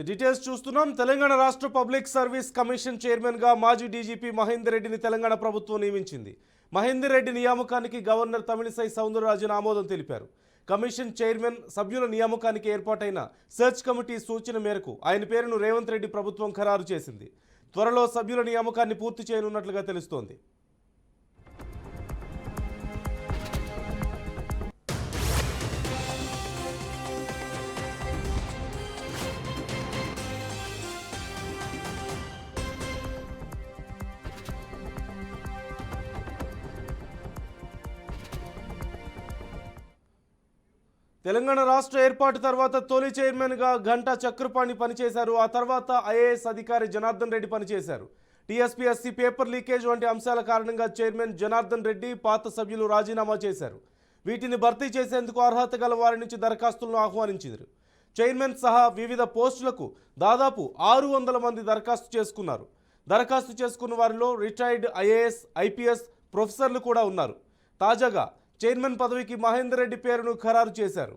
Details చూస్తున్నాం. తెలంగాణ రాష్ట్ర public service commission chairman గా మాజీ డీజీపీ మహేందర్ రెడ్డిని తెలంగాణ ప్రభుత్వం నియమించింది. మహేందర్ రెడ్డి నియామకానికి గవర్నర్ తమిళిసై సౌందరరాజన్ ఆమోదం తెలిపారు. కమిషన్ చైర్మన్ సభ్యుల నియామకానికి ఏర్పాటైన సెర్చ్ కమిటీ సూచన మేరకు ఆయన పేరును రేవంత్ రెడ్డి ప్రభుత్వం ఖరారు చేసింది. త్వరలో సభ్యుల నియామకాన్ని పూర్తి చేయనున్నట్లుగా తెలుస్తోంది. తెలంగాణ రాష్ట్ర ఏర్పాటు తర్వాత తొలి చైర్మన్గా గంటా చక్రపాణి పనిచేశారు. ఆ తర్వాత ఐఏఎస్ అధికారి జనార్దన్ రెడ్డి పనిచేశారు. టీఎస్పీఎస్సీ పేపర్ లీకేజ్ వంటి అంశాల కారణంగా చైర్మన్ జనార్దన్ రెడ్డి పాత సభ్యులు రాజీనామా చేశారు. వీటిని భర్తీ చేసేందుకు అర్హత గల వారి నుంచి దరఖాస్తులను ఆహ్వానించారు. చైర్మన్ సహా వివిధ పోస్టులకు దాదాపు 600 మంది దరఖాస్తు చేసుకున్నారు. దరఖాస్తు చేసుకున్న వారిలో రిటైర్డ్ ఐఏఎస్, ఐపీఎస్ ప్రొఫెసర్లు కూడా ఉన్నారు. తాజాగా చైర్మన్ పదవికి మహేందర్ రెడ్డి పేరును ఖరారు చేశారు.